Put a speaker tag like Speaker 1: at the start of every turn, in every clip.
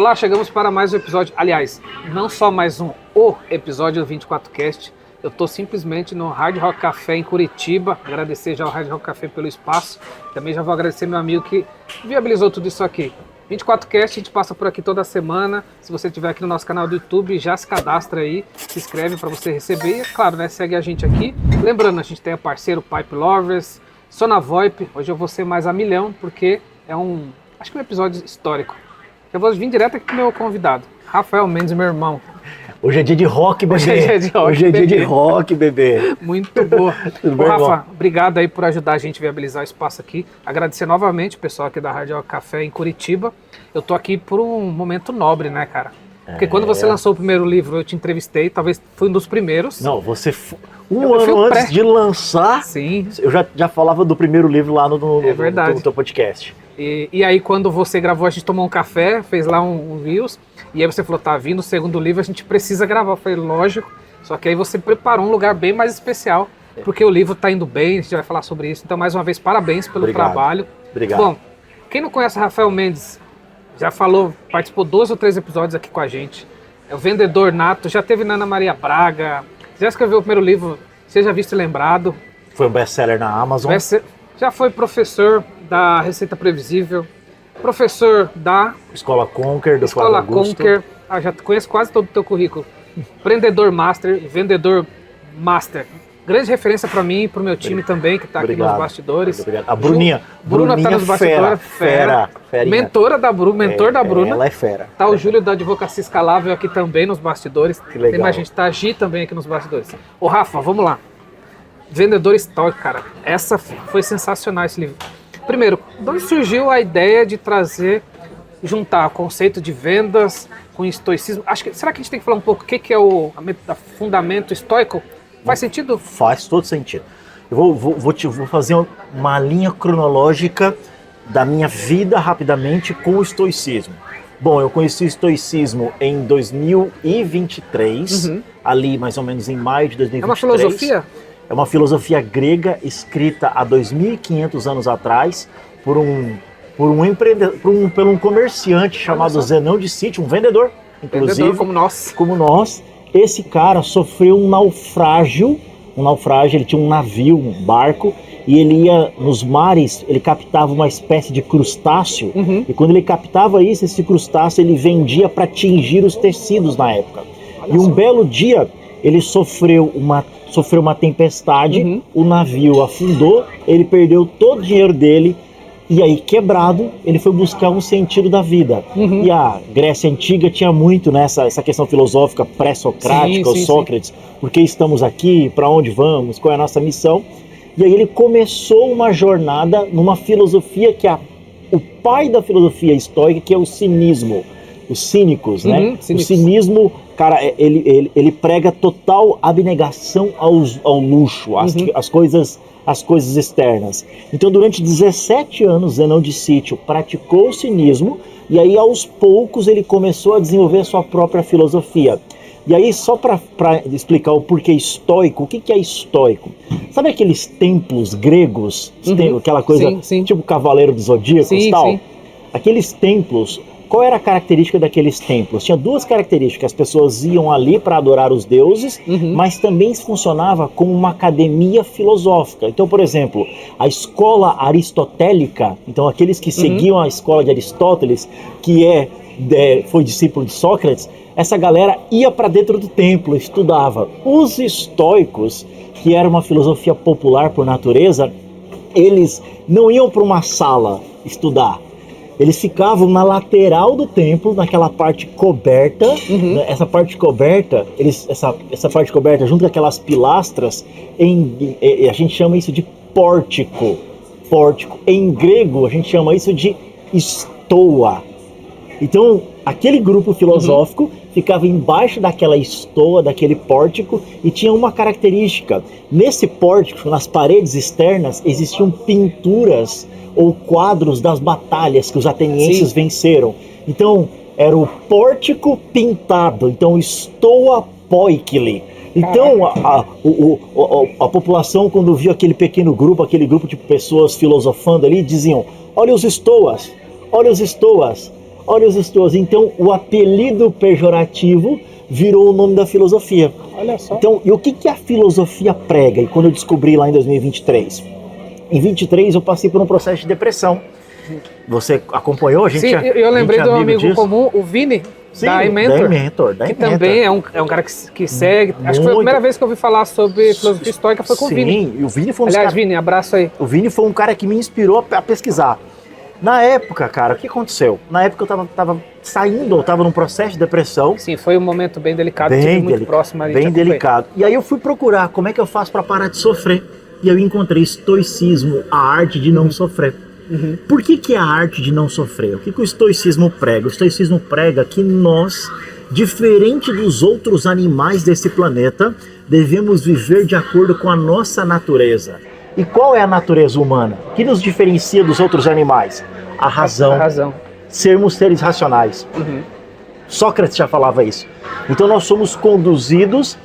Speaker 1: Olá, chegamos para mais um episódio, aliás, não só mais o episódio do 24Cast, eu estou simplesmente no Hard Rock Café em Curitiba, agradecer já ao Hard Rock Café pelo espaço, também já vou agradecer meu amigo que viabilizou tudo isso aqui. 24Cast, a gente passa por aqui toda semana, se você estiver aqui no nosso canal do YouTube, já se cadastra aí, se inscreve para você receber e, é claro, né, segue a gente aqui. Lembrando, a gente tem o parceiro Pipe Lovers, Sonavoip, hoje eu vou ser mais a milhão, porque acho que é um episódio histórico. Eu vou vir direto aqui com o meu convidado, Rafael Mendes, meu irmão.
Speaker 2: Hoje é dia de rock, bebê.
Speaker 1: Hoje é dia de rock,
Speaker 2: Hoje é dia de rock, bebê.
Speaker 1: Muito boa.
Speaker 2: Tudo bem,
Speaker 1: Rafa,
Speaker 2: irmão?
Speaker 1: obrigado aí por ajudar a gente a viabilizar o espaço aqui. Agradecer novamente o pessoal aqui da Hard Rock Café em Curitiba. Eu tô aqui por um momento nobre, né, cara? Porque quando você lançou o primeiro livro, eu te entrevistei, talvez foi um dos primeiros.
Speaker 2: Não, você...
Speaker 1: Eu
Speaker 2: ano
Speaker 1: fui o
Speaker 2: antes de lançar,
Speaker 1: Sim.
Speaker 2: eu já falava do primeiro livro lá no teu podcast.
Speaker 1: E aí quando você gravou, a gente tomou um café, fez lá um Reels, e aí você falou, tá vindo o segundo livro, a gente precisa gravar. Eu falei, lógico, só que aí você preparou um lugar bem mais especial, porque o livro tá indo bem, a gente vai falar sobre isso. Então, mais uma vez, parabéns pelo trabalho.
Speaker 2: Obrigado.
Speaker 1: Bom, quem não conhece o Rafael Mendes, já falou, participou 2 ou 3 episódios aqui com a gente, é o vendedor nato, já teve na Ana Maria Braga, já escreveu o primeiro livro, Seja Visto e Lembrado.
Speaker 2: Foi um best-seller na Amazon.
Speaker 1: Já foi professor da Receita Previsível, professor da
Speaker 2: Escola Conquer, do
Speaker 1: Escola
Speaker 2: Flávio Augusto.
Speaker 1: Conquer, já conheço quase todo o teu currículo. Empreendedor Master e Vendedor Master. Grande referência para mim e para o meu time também, que está aqui nos bastidores.
Speaker 2: Obrigado. A Bruninha.
Speaker 1: Bruna está nos bastidores. Fera. Mentora da Bruna, mentor da Bruna.
Speaker 2: Ela é fera.
Speaker 1: Tá o Júlio da Advocacia Escalável aqui também nos bastidores.
Speaker 2: Que legal.
Speaker 1: Tem mais gente, tá a Gi também aqui nos bastidores. Ô Rafa, vamos lá. Vendedor estoico, cara. Essa foi sensacional, esse livro. Primeiro, de onde surgiu a ideia de juntar o conceito de vendas com estoicismo? Será que a gente tem que falar um pouco o que é o fundamento estoico? Faz sentido?
Speaker 2: Faz todo sentido. Eu vou fazer uma linha cronológica da minha vida rapidamente com o estoicismo. Bom, eu conheci o estoicismo em 2023, ali mais ou menos em maio de 2023.
Speaker 1: É uma filosofia?
Speaker 2: É uma filosofia grega escrita há 2.500 anos atrás por um comerciante chamado Zenão de Sítio, um vendedor, inclusive.
Speaker 1: Vendedor como nós.
Speaker 2: Esse cara sofreu um naufrágio, ele tinha um navio, um barco, e ele ia nos mares, ele captava uma espécie de crustáceo, e quando ele captava esse crustáceo, ele vendia para tingir os tecidos na época. E um belo dia, ele sofreu uma tempestade, o navio afundou, ele perdeu todo o dinheiro dele, e aí, quebrado, ele foi buscar um sentido da vida. E a Grécia Antiga tinha muito nessa essa questão filosófica pré-socrática, Sócrates, por que estamos aqui, para onde vamos, qual é a nossa missão. E aí ele começou uma jornada numa filosofia que é o pai da filosofia estoica, que é o cinismo. Os cínicos, né? O cinismo, cara, ele prega total abnegação ao luxo, às coisas externas. Então, durante 17 anos, Zenão de Sítio praticou o cinismo e aí, aos poucos, ele começou a desenvolver a sua própria filosofia. E aí, só para explicar o porquê estoico, o que é estoico? Sabe aqueles templos gregos? Aquela coisa, tipo Cavaleiro do Zodíaco e tal? Sim. Aqueles templos... Qual era a característica daqueles templos? Tinha 2 características. As pessoas iam ali para adorar os deuses, mas também funcionava como uma academia filosófica. Então, por exemplo, a escola aristotélica, então aqueles que seguiam a escola de Aristóteles, que foi discípulo de Sócrates, essa galera ia para dentro do templo, estudava. Os estoicos, que era uma filosofia popular por natureza, eles não iam para uma sala estudar. Eles ficavam na lateral do templo, naquela parte coberta. Essa parte coberta, essa parte coberta junto com aquelas pilastras, a gente chama isso de pórtico. Em grego, a gente chama isso de estoa. Então, aquele grupo filosófico ficava embaixo daquela estoa, daquele pórtico, e tinha uma característica. Nesse pórtico, nas paredes externas, existiam pinturas ou quadros das batalhas que os atenienses venceram. Então, era o pórtico pintado, então estoa poikile. Então, a população, quando viu aquele pequeno grupo, aquele grupo de pessoas filosofando ali, diziam, olha os estoas, Olha os estoos. Então, o apelido pejorativo virou o nome da filosofia.
Speaker 1: Olha só.
Speaker 2: Então, e o que a filosofia prega? E quando eu descobri lá em 2023? Em 23 eu passei por um processo de depressão. Você acompanhou? A gente
Speaker 1: Sim, eu lembrei do amigo disso? Comum, o Vini,
Speaker 2: sim,
Speaker 1: da Inventor,
Speaker 2: da
Speaker 1: que
Speaker 2: Inventor.
Speaker 1: também é um cara que segue. Acho que foi a primeira vez que eu ouvi falar sobre filosofia estoica foi com o Vini.
Speaker 2: Sim, e o Vini foi um
Speaker 1: Aliás, Vini, abraço aí.
Speaker 2: O Vini foi um cara que me inspirou a pesquisar. Na época, cara, o que aconteceu? Na época eu tava saindo, eu tava num processo de depressão.
Speaker 1: Sim, foi um momento bem delicado, muito próximo ali.
Speaker 2: Bem delicado. E aí eu fui procurar como é que eu faço para parar de sofrer. E eu encontrei estoicismo, a arte de não sofrer. Por que é a arte de não sofrer? O que o estoicismo prega? O estoicismo prega que nós, diferente dos outros animais desse planeta, devemos viver de acordo com a nossa natureza. E qual é a natureza humana? O que nos diferencia dos outros animais? A razão.
Speaker 1: A razão.
Speaker 2: Sermos seres racionais. Sócrates já falava isso. Então nós somos conduzidos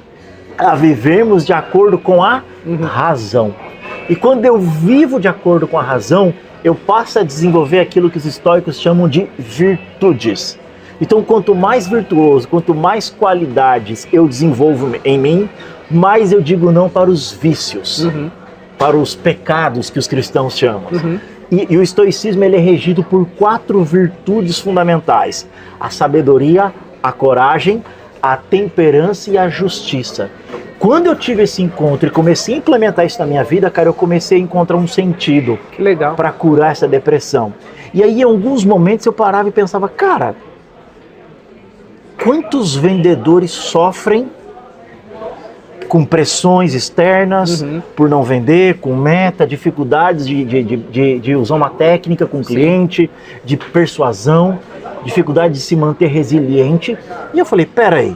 Speaker 2: a vivermos de acordo com a razão. E quando eu vivo de acordo com a razão, eu passo a desenvolver aquilo que os estoicos chamam de virtudes. Então, quanto mais virtuoso, quanto mais qualidades eu desenvolvo em mim, mais eu digo não para os vícios, para os pecados que os cristãos chamam. E o estoicismo ele é regido por 4 virtudes fundamentais: a sabedoria, a coragem, a temperança e a justiça. Quando eu tive esse encontro e comecei a implementar isso na minha vida, cara, eu comecei a encontrar um sentido para curar essa depressão. E aí, em alguns momentos, eu parava e pensava, cara, quantos vendedores sofrem com pressões externas por não vender, com meta, dificuldades de usar uma técnica com o cliente, de persuasão, dificuldade de se manter resiliente. E eu falei, peraí,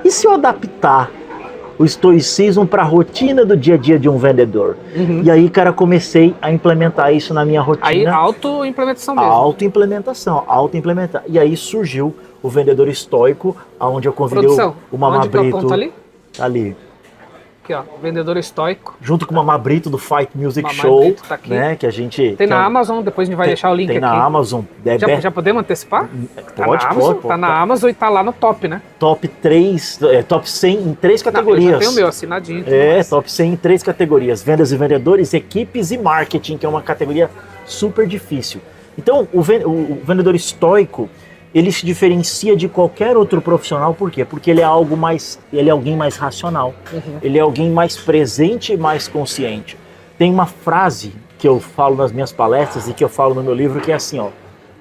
Speaker 2: e se eu adaptar o estoicismo para a rotina do dia a dia de um vendedor? E aí, cara, comecei a implementar isso na minha rotina.
Speaker 1: Aí, auto-implementação mesmo.
Speaker 2: Auto-implementar. E aí surgiu o vendedor estoico, onde eu convidei o Mamabrito. Ali.
Speaker 1: Aqui, ó, vendedor estoico.
Speaker 2: Junto com o Mamabrito do Fight Music Show,
Speaker 1: tá aqui.
Speaker 2: né? Que a gente
Speaker 1: tem na Amazon, depois a gente vai deixar o link aqui.
Speaker 2: Tem na Amazon.
Speaker 1: Já podemos antecipar?
Speaker 2: Pode.
Speaker 1: Tá na Amazon e tá lá no top, né?
Speaker 2: Top 3, top 100 em 3 categorias.
Speaker 1: Eu já tenho o meu assinadinho.
Speaker 2: Top 100 em 3 categorias: vendas e vendedores, equipes e marketing, que é uma categoria super difícil. Então, o vendedor estoico, ele se diferencia de qualquer outro profissional. Por quê? Porque ele é alguém mais racional. Ele é alguém mais presente e mais consciente. Tem uma frase que eu falo nas minhas palestras e que eu falo no meu livro, que é assim, ó: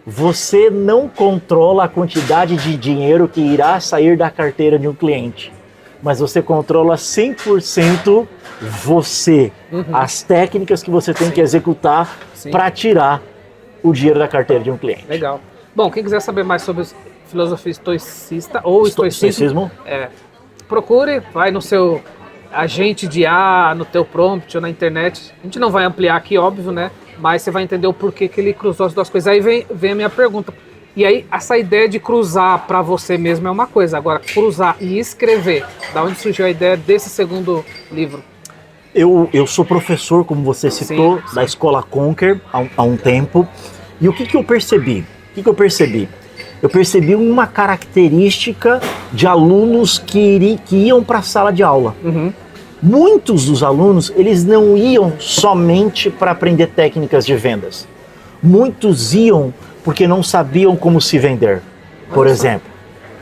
Speaker 2: você não controla a quantidade de dinheiro que irá sair da carteira de um cliente, mas você controla 100% você, as técnicas que você tem que executar para tirar o dinheiro da carteira de um cliente.
Speaker 1: Legal. Bom, quem quiser saber mais sobre filosofia estoicista ou estoicismo, procure, vai no seu agente de IA, no teu prompt ou na internet. A gente não vai ampliar aqui, óbvio, né? Mas você vai entender o porquê que ele cruzou as duas coisas. Aí vem a minha pergunta. E aí, essa ideia de cruzar para você mesmo é uma coisa. Agora, cruzar e escrever, da onde surgiu a ideia desse segundo livro?
Speaker 2: Eu sou professor, como você citou, da Escola Conquer há um tempo. E o que eu percebi? Eu percebi uma característica de alunos que iam para a sala de aula. Muitos dos alunos, eles não iam somente para aprender técnicas de vendas. Muitos iam porque não sabiam como se vender, por exemplo.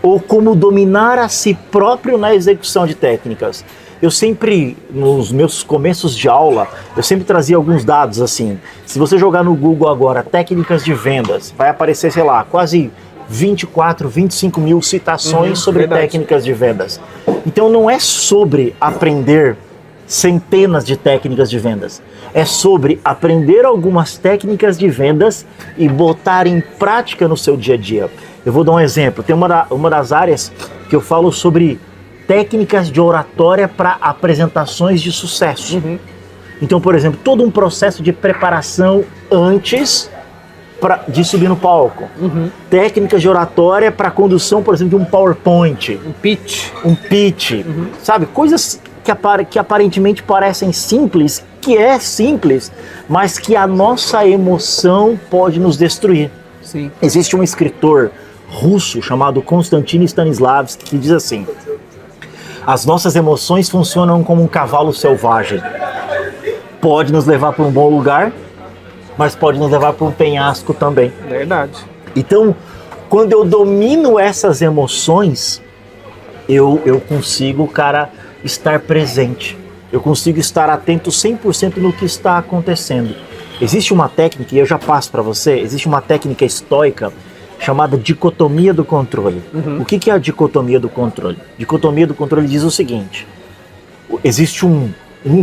Speaker 2: Ou como dominar a si próprio na execução de técnicas. Eu sempre, nos meus começos de aula, eu sempre trazia alguns dados assim. Se você jogar no Google agora, técnicas de vendas, vai aparecer, sei lá, quase 24, 25 mil citações sobre técnicas de vendas. Então não é sobre aprender centenas de técnicas de vendas. É sobre aprender algumas técnicas de vendas e botar em prática no seu dia a dia. Eu vou dar um exemplo. Tem uma das áreas que eu falo sobre técnicas de oratória para apresentações de sucesso. Então, por exemplo, todo um processo de preparação antes de subir no palco. Técnicas de oratória para condução, por exemplo, de um PowerPoint. Um pitch. Sabe? Coisas que aparentemente parecem simples, que é simples, mas que a nossa emoção pode nos destruir.
Speaker 1: Sim.
Speaker 2: Existe um escritor russo chamado Konstantin Stanislavski que diz assim: as nossas emoções funcionam como um cavalo selvagem. Pode nos levar para um bom lugar, mas pode nos levar para um penhasco também.
Speaker 1: Verdade.
Speaker 2: Então, quando eu domino essas emoções, eu consigo, cara, estar presente. Eu consigo estar atento 100% no que está acontecendo. Existe uma técnica, e eu já passo para você, existe uma técnica estoica chamada dicotomia do controle. O que é a dicotomia do controle? Dicotomia do controle diz o seguinte: existe um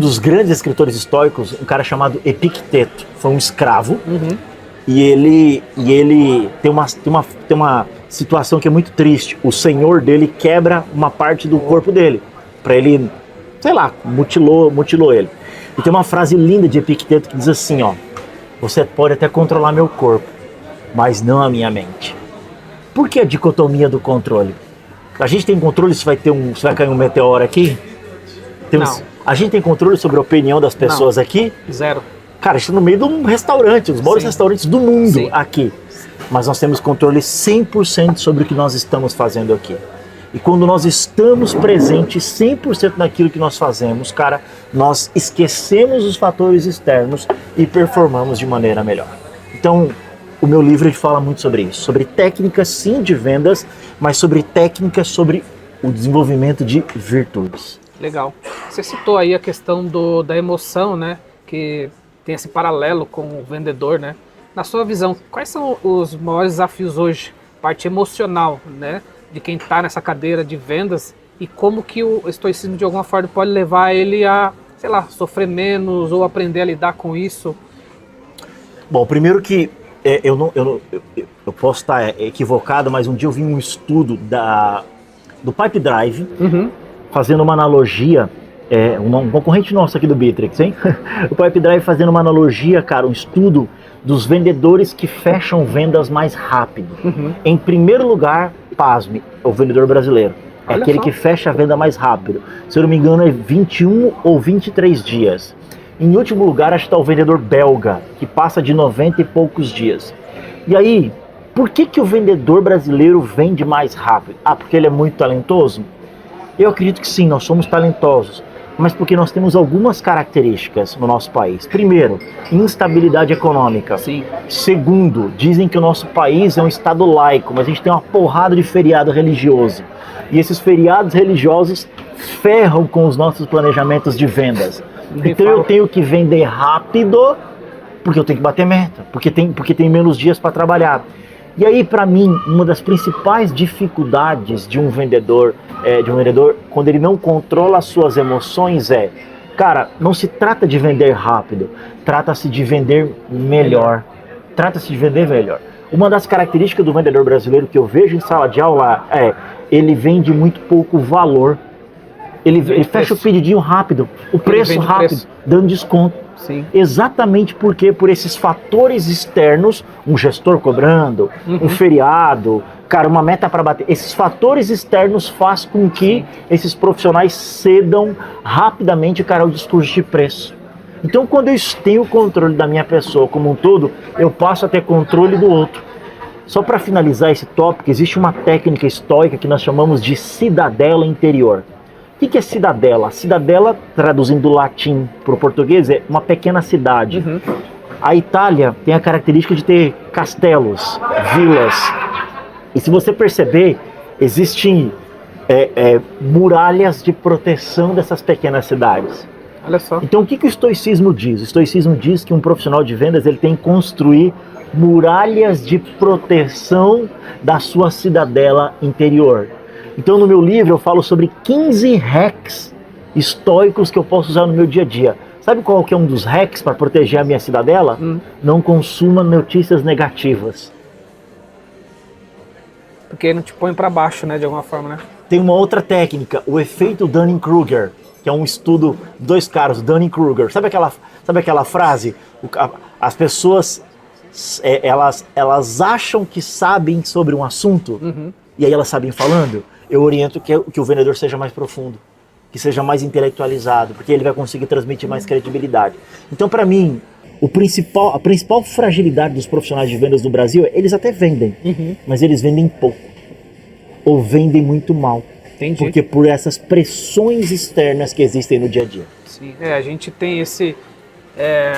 Speaker 2: dos grandes escritores estoicos, um cara chamado Epicteto, foi um escravo, e ele tem uma situação que é muito triste. O senhor dele quebra uma parte do corpo dele, para ele, sei lá, mutilou ele. E tem uma frase linda de Epicteto que diz assim, ó: você pode até controlar meu corpo, mas não a minha mente. Por que a dicotomia do controle? A gente tem controle se vai cair um meteoro aqui?
Speaker 1: Não.
Speaker 2: A gente tem controle sobre a opinião das pessoas aqui?
Speaker 1: Zero.
Speaker 2: Cara, a gente está no meio de um restaurante, um dos maiores restaurantes do mundo aqui. Mas nós temos controle 100% sobre o que nós estamos fazendo aqui. E quando nós estamos presentes 100% naquilo que nós fazemos, cara, nós esquecemos os fatores externos e performamos de maneira melhor. Então, o meu livro ele fala muito sobre isso, sobre técnicas sim de vendas, mas sobre técnicas sobre o desenvolvimento de virtudes.
Speaker 1: Legal. Você citou aí a questão da emoção, né? Que tem esse paralelo com o vendedor, né? Na sua visão, quais são os maiores desafios hoje? Parte emocional, né? De quem está nessa cadeira de vendas e como que o estoicismo de alguma forma pode levar ele a, sei lá, sofrer menos ou aprender a lidar com isso?
Speaker 2: Bom, primeiro que eu posso estar equivocado, mas um dia eu vi um estudo do Pipe Drive, fazendo uma analogia, um concorrente nosso aqui do Bittrex, hein? O Pipe Drive fazendo uma analogia, cara, um estudo dos vendedores que fecham vendas mais rápido. Em primeiro lugar, pasme, o vendedor brasileiro. É
Speaker 1: Olha
Speaker 2: aquele
Speaker 1: só.
Speaker 2: que fecha a venda mais rápido. Se eu não me engano, é 21 ou 23 dias. Em último lugar, acho que está o vendedor belga, que passa de 90 e poucos dias. E aí, por que o vendedor brasileiro vende mais rápido? Ah, porque ele é muito talentoso? Eu acredito que sim, nós somos talentosos, mas porque nós temos algumas características no nosso país. Primeiro, instabilidade econômica.
Speaker 1: Sim.
Speaker 2: Segundo, dizem que o nosso país é um estado laico, mas a gente tem uma porrada de feriado religioso. E esses feriados religiosos ferram com os nossos planejamentos de vendas. Então eu tenho que vender rápido, porque eu tenho que bater meta, porque tem menos dias para trabalhar. E aí, para mim, uma das principais dificuldades de um vendedor, quando ele não controla as suas emoções cara, não se trata de vender rápido, trata-se de vender melhor. Trata-se de vender melhor. Uma das características do vendedor brasileiro que eu vejo em sala de aula ele vende muito pouco valor. Ele fecha o pedidinho rápido, o preço rápido, dando desconto.
Speaker 1: Sim.
Speaker 2: Exatamente porque por esses fatores externos, um gestor cobrando, um feriado, cara, uma meta para bater, esses fatores externos fazem com que esses profissionais cedam rapidamente, cara, ao discurso de preço. Então, quando eu tenho o controle da minha pessoa como um todo, eu passo a ter controle do outro. Só para finalizar esse tópico, existe uma técnica estoica que nós chamamos de cidadela interior. O que é cidadela? Cidadela, traduzindo do latim para o português, é uma pequena cidade. A Itália tem a característica de ter castelos, vilas. E se você perceber, existem muralhas de proteção dessas pequenas cidades.
Speaker 1: Olha só.
Speaker 2: Então o que o estoicismo diz? O estoicismo diz que um profissional de vendas ele tem que construir muralhas de proteção da sua cidadela interior. Então no meu livro eu falo sobre 15 hacks estoicos que eu posso usar no meu dia a dia. Sabe qual que é um dos hacks para proteger a minha cidadela? Não consuma notícias negativas.
Speaker 1: Porque não te põe para baixo, né, de alguma forma, né?
Speaker 2: Tem uma outra técnica, o efeito Dunning-Kruger, que é um estudo de dois caras, Dunning-Kruger. Sabe aquela frase? As pessoas, elas acham que sabem sobre um assunto, e aí elas sabem falando. Eu oriento que o vendedor seja mais profundo, que seja mais intelectualizado, porque ele vai conseguir transmitir mais credibilidade. Então, para mim, A principal fragilidade dos profissionais de vendas no Brasil é eles até vendem, mas eles vendem pouco. Ou vendem muito mal.
Speaker 1: Entendi.
Speaker 2: Porque por essas pressões externas que existem no dia a dia.
Speaker 1: Sim, a gente tem esse...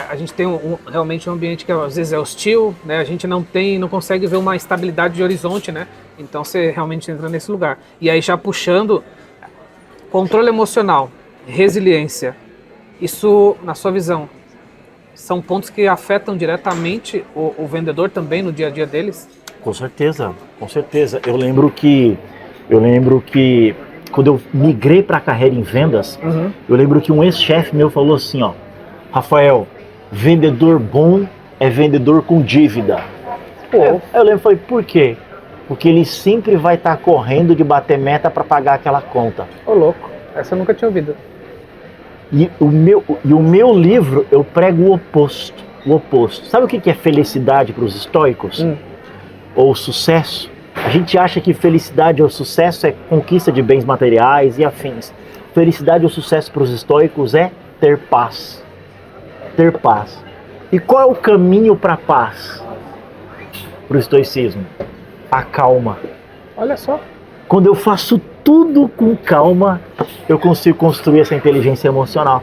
Speaker 1: a gente tem realmente um ambiente que às vezes é hostil, né? A gente não consegue ver uma estabilidade de horizonte, né? Então você realmente entra nesse lugar. E aí já puxando, controle emocional, resiliência, isso, na sua visão, são pontos que afetam diretamente o vendedor também no dia a dia deles?
Speaker 2: Com certeza, com certeza. Eu lembro que quando eu migrei para a carreira em vendas, eu lembro que um ex-chefe meu falou assim, ó, Rafael, vendedor bom é vendedor com dívida. Pô, eu lembro e falei, por quê? Porque ele sempre vai estar correndo de bater meta para pagar aquela conta.
Speaker 1: Ô, louco, essa eu nunca tinha ouvido.
Speaker 2: E o meu livro, eu prego o oposto. O oposto. Sabe o que é felicidade para os estoicos? Ou sucesso? A gente acha que felicidade ou sucesso é conquista de bens materiais e afins. Felicidade ou sucesso para os estoicos é ter paz. Ter paz. E qual é o caminho para a paz? Para o estoicismo? A calma.
Speaker 1: Olha só.
Speaker 2: Quando eu faço tudo com calma, eu consigo construir essa inteligência emocional.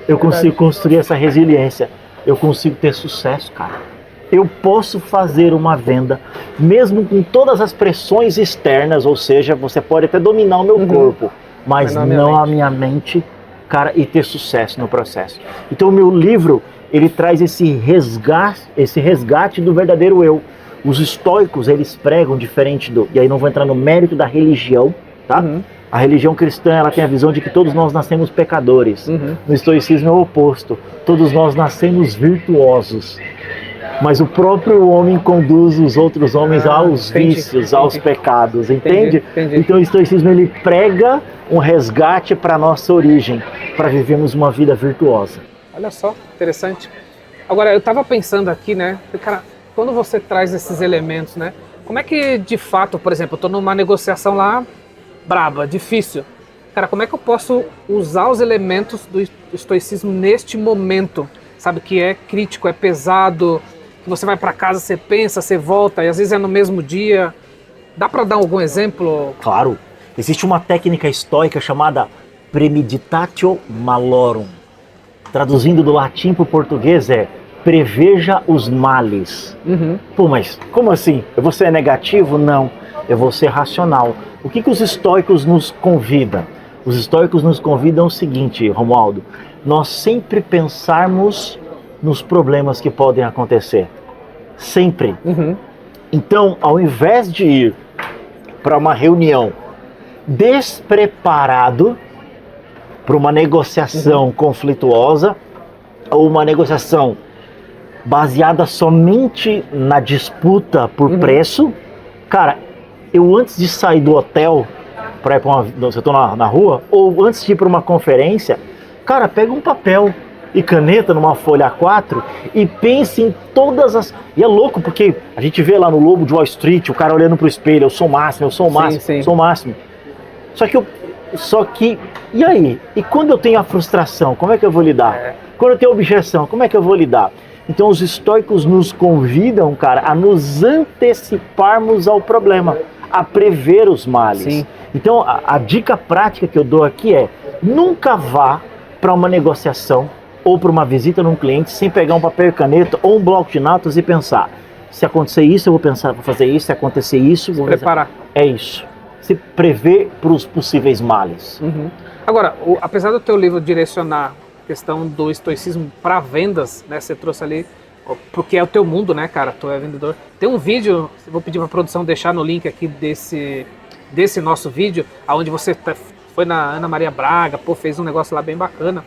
Speaker 2: Eu consigo construir essa resiliência. Eu consigo ter sucesso, cara. Eu posso fazer uma venda, mesmo com todas as pressões externas, ou seja, você pode até dominar o meu corpo, mas não a minha mente, cara, e ter sucesso no processo. Então o meu livro, ele traz esse resgate do verdadeiro eu. Os estoicos, eles pregam diferente e aí não vou entrar no mérito da religião, tá? A religião cristã, ela tem a visão de que todos nós nascemos pecadores. No estoicismo é o oposto. Todos nós nascemos virtuosos. Mas o próprio homem conduz os outros homens aos vícios, aos pecados, entende?
Speaker 1: Entendi.
Speaker 2: Então o estoicismo, ele prega um resgate para a nossa origem, para vivermos uma vida virtuosa.
Speaker 1: Olha só, interessante. Agora, eu estava pensando aqui, né, cara, quando você traz esses elementos, né, como é que de fato, por exemplo, eu estou numa negociação lá braba, difícil, cara, como é que eu posso usar os elementos do estoicismo neste momento, sabe, que é crítico, é pesado, que você vai para casa, você pensa, você volta, e às vezes é no mesmo dia. Dá para dar algum exemplo?
Speaker 2: Claro. Existe uma técnica estoica chamada premeditatio malorum. Traduzindo do latim para o português é preveja os males. Pô, mas como assim? Eu vou ser negativo? Não. Eu vou ser racional. O que os estoicos nos convidam? Os estoicos nos convidam o seguinte, Romualdo. Nós sempre pensarmos nos problemas que podem acontecer. Sempre. Então, ao invés de ir para uma reunião despreparado, para uma negociação conflituosa, ou uma negociação baseada somente na disputa por preço, cara, eu antes de sair do hotel, para ir para se eu estou na rua, ou antes de ir para uma conferência, cara, pega um papel e caneta numa folha A4 e pense em todas as... E é louco porque a gente vê lá no Lobo de Wall Street, o cara olhando pro espelho, eu sou o máximo, eu sou o máximo,
Speaker 1: sim.
Speaker 2: sou o máximo. Só que, e aí? E quando eu tenho a frustração, como é que eu vou lidar? Quando eu tenho a objeção, como é que eu vou lidar? Então os estoicos nos convidam, cara, a nos anteciparmos ao problema, a prever os males.
Speaker 1: Sim.
Speaker 2: Então a dica prática que eu dou aqui é, nunca vá para uma negociação ou para uma visita num cliente sem pegar um papel e caneta ou um bloco de notas e pensar, se acontecer isso eu vou fazer isso, se acontecer isso... Vou
Speaker 1: preparar.
Speaker 2: É isso. Se prever para os possíveis males.
Speaker 1: Agora, apesar do teu livro direcionar a questão do estoicismo para vendas, né, você trouxe ali, porque é o teu mundo, né, cara, tu é vendedor. Tem um vídeo, vou pedir para a produção deixar no link aqui desse nosso vídeo, onde você foi na Ana Maria Braga, fez um negócio lá bem bacana.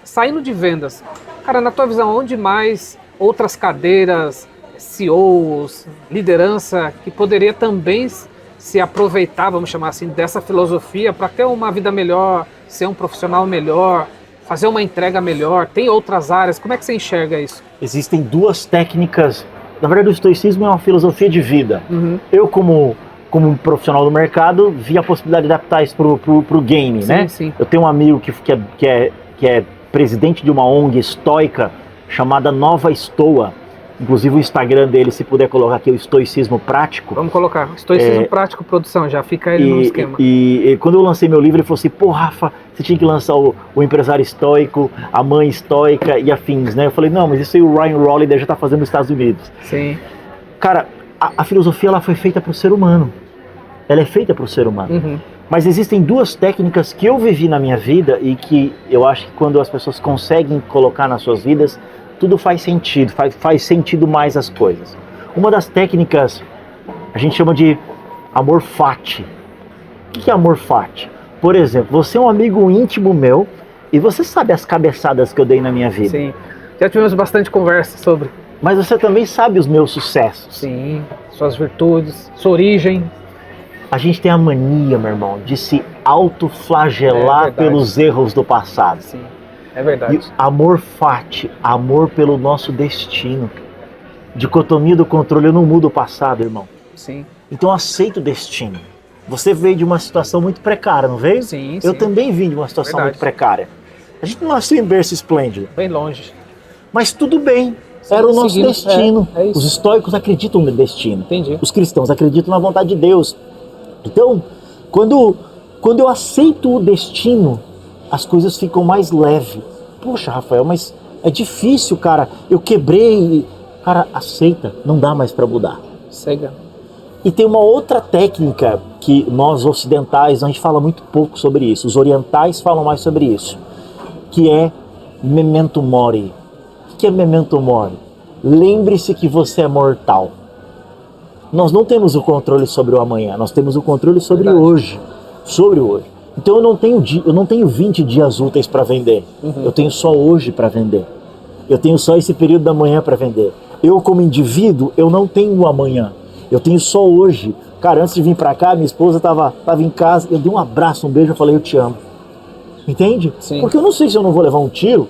Speaker 1: Saindo de vendas, cara, na tua visão, onde mais outras cadeiras, CEOs, liderança, que poderia também se aproveitar, vamos chamar assim, dessa filosofia para ter uma vida melhor, ser um profissional melhor, fazer uma entrega melhor? Tem outras áreas, como é que você enxerga isso?
Speaker 2: Existem duas técnicas, na verdade o estoicismo é uma filosofia de vida. Eu como profissional do mercado, vi a possibilidade de adaptar isso pro game,
Speaker 1: sim,
Speaker 2: né?
Speaker 1: Sim.
Speaker 2: Eu tenho um amigo que é presidente de uma ONG estoica, chamada Nova Estoa. Inclusive o Instagram dele, se puder colocar aqui, o Estoicismo Prático.
Speaker 1: Vamos colocar, Estoicismo Prático Produção, já fica ele no esquema.
Speaker 2: E quando eu lancei meu livro, ele falou assim, pô, Rafa, você tinha que lançar o Empresário Estoico, a Mãe Estoica e afins, né? Eu falei, não, mas isso aí o Ryan Holiday já tá fazendo nos Estados Unidos.
Speaker 1: Sim.
Speaker 2: Cara, a filosofia, ela foi feita para o ser humano. Ela é feita para o ser humano.
Speaker 1: Uhum.
Speaker 2: Mas existem duas técnicas que eu vivi na minha vida e que eu acho que quando as pessoas conseguem colocar nas suas vidas, tudo faz sentido, faz sentido mais as coisas. Uma das técnicas, a gente chama de amor fati. O que é amor fati? Por exemplo, você é um amigo íntimo meu e você sabe as cabeçadas que eu dei na minha vida.
Speaker 1: Sim, já tivemos bastante conversa sobre.
Speaker 2: Mas você também sabe os meus sucessos.
Speaker 1: Sim, suas virtudes, sua origem.
Speaker 2: A gente tem a mania, meu irmão, de se autoflagelar pelos erros do passado.
Speaker 1: Sim, é verdade.
Speaker 2: E amor fati, amor pelo nosso destino. Dicotomia do controle, eu não mudo o passado, irmão.
Speaker 1: Sim.
Speaker 2: Então aceita o destino. Você veio de uma situação muito precária, não veio?
Speaker 1: Sim,
Speaker 2: Eu
Speaker 1: sim.
Speaker 2: também vim de uma situação muito precária. A gente não nasceu em berço esplêndido.
Speaker 1: Bem longe.
Speaker 2: Mas tudo bem.
Speaker 1: Sim,
Speaker 2: era o nosso
Speaker 1: seguimos,
Speaker 2: destino.
Speaker 1: é isso.
Speaker 2: Os estoicos acreditam no destino.
Speaker 1: Entendi.
Speaker 2: Os cristãos acreditam na vontade de Deus. Então, quando eu aceito o destino, as coisas ficam mais leves. Poxa, Rafael, mas é difícil, cara. Eu quebrei. Cara, aceita. Não dá mais para mudar.
Speaker 1: Cega.
Speaker 2: E tem uma outra técnica que nós ocidentais, a gente fala muito pouco sobre isso. Os orientais falam mais sobre isso. Que é memento mori. O que é memento mori? Lembre-se que você é mortal. Nós não temos o controle sobre o amanhã, nós temos o controle sobre hoje. Sobre o hoje. Então eu não tenho 20 dias úteis para vender. Eu tenho só hoje para vender. Eu tenho só esse período da manhã para vender. Eu, como indivíduo, eu não tenho o amanhã. Eu tenho só hoje. Cara, antes de vir para cá, minha esposa tava em casa, eu dei um abraço, um beijo, eu falei, eu te amo. Entende?
Speaker 1: Sim.
Speaker 2: Porque eu não sei se eu não vou levar um tiro,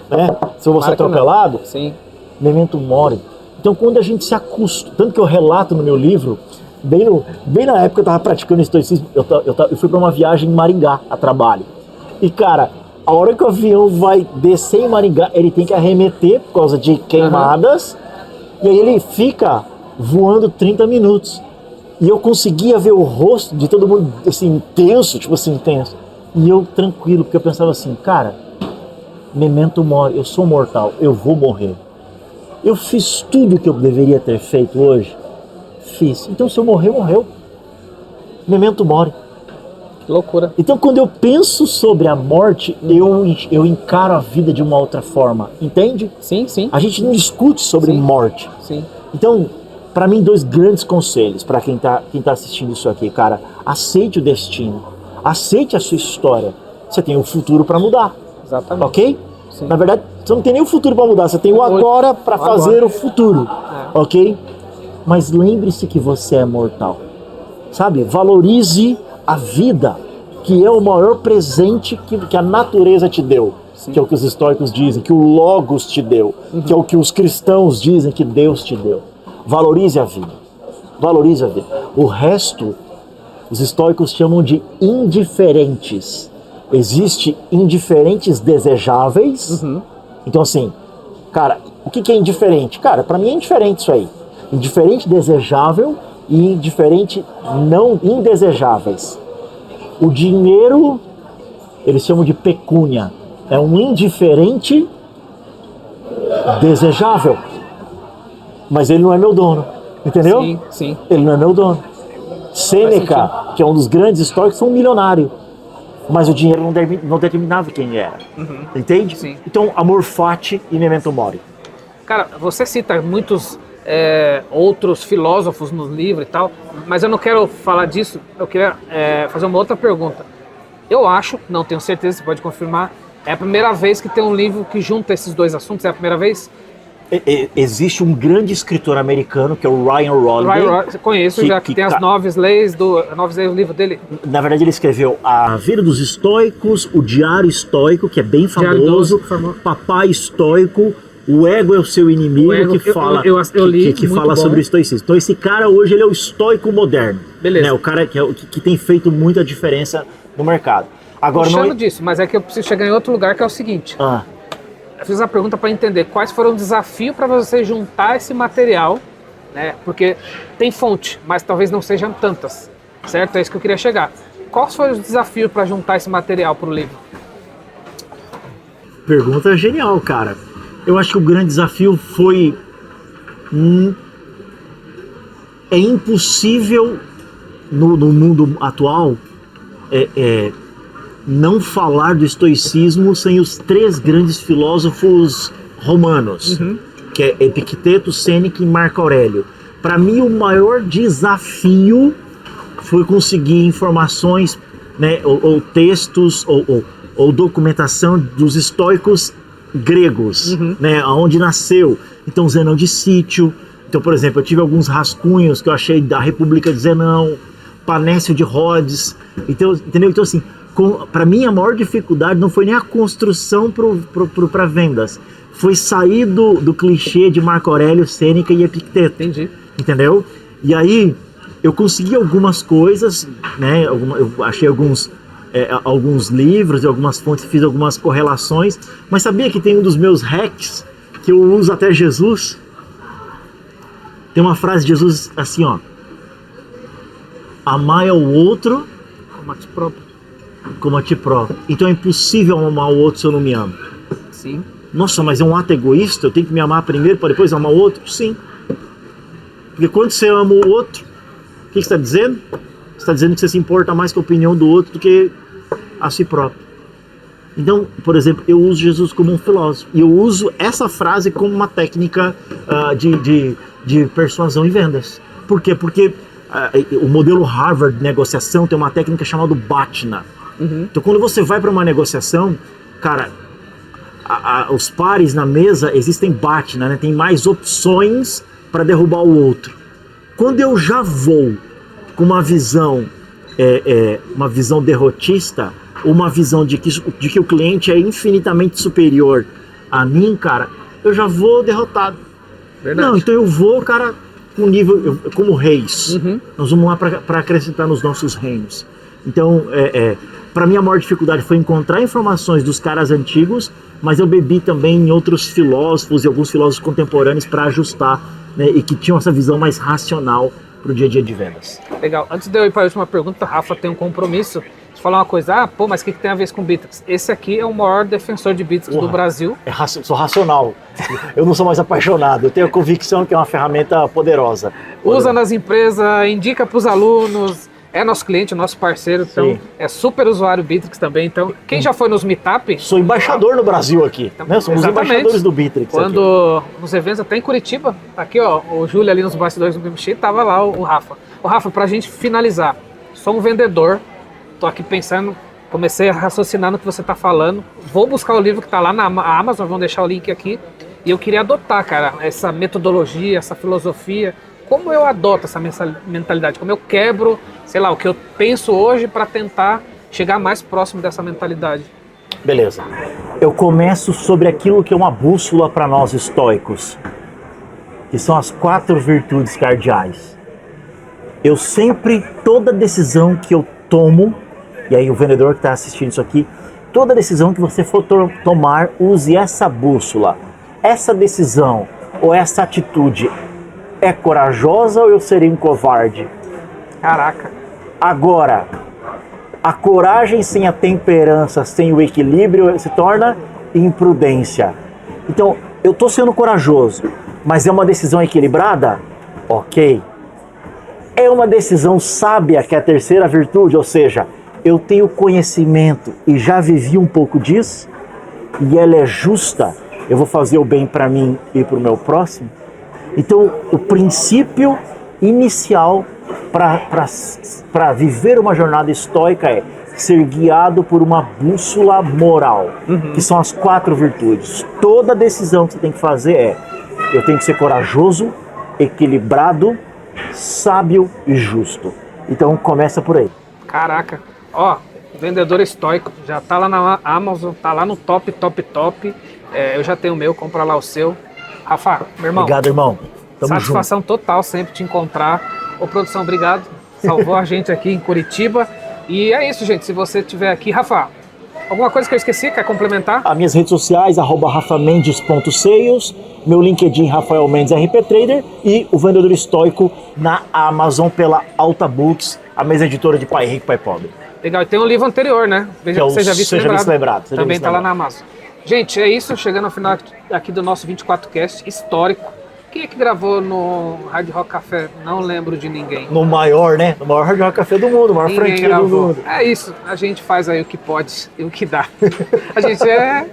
Speaker 2: né? Se eu vou ser atropelado.
Speaker 1: Sim.
Speaker 2: Memento mori. Então quando a gente se acostuma, tanto que eu relato no meu livro, bem na época eu estava praticando estoicismo, eu fui para uma viagem em Maringá a trabalho. E cara, a hora que o avião vai descer em Maringá, ele tem que arremeter por causa de queimadas, e aí ele fica voando 30 minutos. E eu conseguia ver o rosto de todo mundo assim, tenso, tipo assim, tenso. E eu tranquilo, porque eu pensava assim, cara, memento mori, eu sou mortal, eu vou morrer. Eu fiz tudo o que eu deveria ter feito hoje? Fiz. Então se eu morrer, morreu. Memento mori.
Speaker 1: Que loucura.
Speaker 2: Então quando eu penso sobre a morte, eu encaro a vida de uma outra forma. Entende?
Speaker 1: Sim, sim.
Speaker 2: A gente não discute sobre morte.
Speaker 1: Sim.
Speaker 2: Então, para mim, 2 grandes conselhos para quem tá assistindo isso aqui, cara. Aceite o destino. Aceite a sua história. Você tem o futuro para mudar.
Speaker 1: Exatamente.
Speaker 2: Ok?
Speaker 1: Sim.
Speaker 2: Na verdade, você não tem nem o futuro para mudar, você tem o agora para fazer o futuro, ok? Mas lembre-se que você é mortal, sabe? Valorize a vida, que é o maior presente que a natureza te deu, que é o que os estoicos dizem, que o Logos te deu, que é o que os cristãos dizem que Deus te deu. Valorize a vida, valorize a vida. O resto, os estoicos chamam de indiferentes. Existe indiferentes desejáveis. Então assim, cara, o que é indiferente? Cara, pra mim é indiferente isso aí. Indiferente desejável e indiferente não indesejáveis. O dinheiro, eles chamam de pecúnia. É um indiferente desejável. Mas ele não é meu dono. Entendeu?
Speaker 1: Sim, sim.
Speaker 2: Ele não é meu dono. Sêneca, que é um dos grandes históricos, foi um milionário. Mas o dinheiro não determinava quem era. Entende?
Speaker 1: Sim.
Speaker 2: Então, amor fati e memento mori.
Speaker 1: Cara, você cita muitos outros filósofos no livro e tal, mas eu não quero falar disso, eu queria fazer uma outra pergunta. Eu acho, não tenho certeza, você pode confirmar, é a primeira vez que tem um livro que junta esses 2 assuntos, é a primeira vez?
Speaker 2: Existe um grande escritor americano que é o Ryan Holiday.
Speaker 1: Conheço, que tem as 9 leis do livro dele.
Speaker 2: Na verdade ele escreveu A Vida dos Estoicos, o Diário Estoico, que é bem famoso, Papai Estoico, O Ego é o Seu Inimigo, que fala, que fala sobre o estoicismo. Então esse cara hoje ele é o estoico moderno. Beleza. Né? O cara que tem feito muita diferença no mercado. Agora,
Speaker 1: disso, mas é que eu preciso chegar em outro lugar, que é o seguinte. eu fiz a pergunta para entender quais foram os desafios para você juntar esse material, né? Porque tem fonte, mas talvez não sejam tantas, certo? É isso que eu queria chegar. Quais foram os desafios para juntar esse material para o livro?
Speaker 2: Pergunta genial, cara. Eu acho que o grande desafio foi... é impossível no mundo atual não falar do estoicismo sem os 3 grandes filósofos romanos, que é Epicteto, Sêneca e Marco Aurélio. Para mim, o maior desafio foi conseguir informações, né, ou textos, ou documentação dos estoicos gregos, né, onde nasceu. Então, Zenão de Sítio. Então, por exemplo, eu tive alguns rascunhos que eu achei da República de Zenão, Panécio de Rhodes. Então, entendeu? Então, assim, para mim, a maior dificuldade não foi nem a construção para vendas, foi sair do clichê de Marco Aurélio, Sêneca e Epicteto.
Speaker 1: Entendi.
Speaker 2: Entendeu? E aí, eu consegui algumas coisas, né? Eu achei alguns livros e algumas fontes, fiz algumas correlações, mas sabia que tem um dos meus hacks que eu uso até Jesus? Tem uma frase de Jesus assim, ó: amai ao outro
Speaker 1: Como a ti próprio.
Speaker 2: como a ti próprio. Então é impossível amar o outro se eu não me amo.
Speaker 1: Sim.
Speaker 2: Nossa, mas é um ato egoísta? Eu tenho que me amar primeiro para depois amar o outro? Sim. Porque quando você ama o outro, o que você está dizendo? Você está dizendo que você se importa mais com a opinião do outro do que a si próprio. Então, por exemplo, eu uso Jesus como um filósofo. E eu uso essa frase como uma técnica de persuasão e vendas. Por quê? Porque o modelo Harvard de negociação tem uma técnica chamada BATNA. Então, quando você vai para uma negociação, cara, os pares na mesa existem BATNA, né? Tem mais opções para derrubar o outro. Quando eu já vou com uma visão derrotista, uma visão de que o cliente é infinitamente superior a mim, cara, eu já vou derrotado.
Speaker 1: Verdade.
Speaker 2: Não, então eu vou, cara, com nível, como reis. Nós vamos lá para acrescentar nos nossos reinos. Então, para mim a maior dificuldade foi encontrar informações dos caras antigos, mas eu bebi também em outros filósofos e alguns filósofos contemporâneos para ajustar, né, e que tinham essa visão mais racional para o dia a dia de vendas.
Speaker 1: Legal. Antes de eu ir para a última pergunta, Rafa tem um compromisso de falar uma coisa. Mas o que tem a ver com Bittrex? Esse aqui é o maior defensor de Bittrex do Brasil.
Speaker 2: Sou racional. Eu não sou mais apaixonado. Eu tenho a convicção que é uma ferramenta poderosa.
Speaker 1: Usa nas empresas, indica para os alunos. É nosso cliente, nosso parceiro, então
Speaker 2: Sim.
Speaker 1: É super usuário Bittrex também. Então, quem já foi nos meetup...
Speaker 2: Sou embaixador no Brasil aqui, né? Somos embaixadores do Bittrex.
Speaker 1: Quando nos eventos, até em Curitiba, aqui ó, o Júlio ali nos bastidores do BMX, tava lá o Rafa. O Rafa, pra gente finalizar, sou um vendedor, tô aqui pensando, comecei a raciocinar no que você tá falando, vou buscar o livro que tá lá na Amazon, vamos deixar o link aqui, e eu queria adotar, cara, essa metodologia, essa filosofia. Como eu adoto essa mentalidade? Como eu quebro, sei lá, o que eu penso hoje para tentar chegar mais próximo dessa mentalidade?
Speaker 2: Beleza. Eu começo sobre aquilo que é uma bússola para nós estoicos, que são as 4 virtudes cardeais. Eu sempre, toda decisão que eu tomo, e aí o vendedor que está assistindo isso aqui, toda decisão que você for tomar, use essa bússola. Essa decisão ou essa atitude é corajosa ou eu serei um covarde?
Speaker 1: Caraca.
Speaker 2: Agora, a coragem sem a temperança, sem o equilíbrio, se torna imprudência. Então, eu estou sendo corajoso, mas é uma decisão equilibrada? Ok. É uma decisão sábia, que é a 3ª virtude, ou seja, eu tenho conhecimento e já vivi um pouco disso, e ela é justa, eu vou fazer o bem para mim e para o meu próximo? Então, o princípio inicial para viver uma jornada estoica é ser guiado por uma bússola moral, que são as 4 virtudes. Toda decisão que você tem que fazer eu tenho que ser corajoso, equilibrado, sábio e justo. Então, começa por aí.
Speaker 1: Caraca. Ó, vendedor estoico, já tá lá na Amazon, tá lá no top. Eu já tenho o meu, compra lá o seu. Rafa, meu irmão.
Speaker 2: Obrigado, irmão. Tamo
Speaker 1: satisfação
Speaker 2: junto.
Speaker 1: Total sempre te encontrar. Ô, produção, obrigado. Salvou a gente aqui em Curitiba. E é isso, gente. Se você estiver aqui, Rafa, Alguma coisa que eu esqueci, quer complementar?
Speaker 2: As minhas redes sociais, @rafamendes.sales, meu LinkedIn, Rafael Mendes RP Trader, e o Vendedor Estoico na Amazon pela Alta Books, a mesma editora de Pai Rico, Pai Pobre.
Speaker 1: Legal, e tem um livro anterior, né? Veja,
Speaker 2: Que é o
Speaker 1: Seja Visto
Speaker 2: Seja Visto Lembrado.
Speaker 1: Também está lá na Amazon. Gente, é isso, chegando ao final aqui do nosso 24cast histórico. Quem é que gravou no Hard Rock Café? Não lembro de ninguém.
Speaker 2: No maior, né? No maior Hard Rock Café do mundo, maior
Speaker 1: Ninguém
Speaker 2: franquia
Speaker 1: gravou.
Speaker 2: do mundo.
Speaker 1: É isso, a gente faz aí o que pode e o que dá. A gente é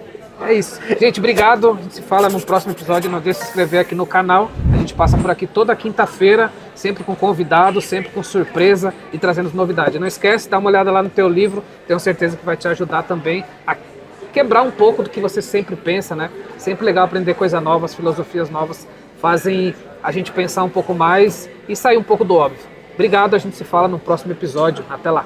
Speaker 1: isso. Gente, obrigado. A gente se fala no próximo episódio. Não deixe de se inscrever aqui no canal. A gente passa por aqui toda quinta-feira, sempre com convidados, sempre com surpresa e trazendo novidades. Não esquece, dá uma olhada lá no teu livro. Tenho certeza que vai te ajudar também a quebrar um pouco do que você sempre pensa, né? Sempre legal aprender coisas novas, filosofias novas. Fazem a gente pensar um pouco mais e sair um pouco do óbvio. Obrigado, a gente se fala no próximo episódio. Até lá.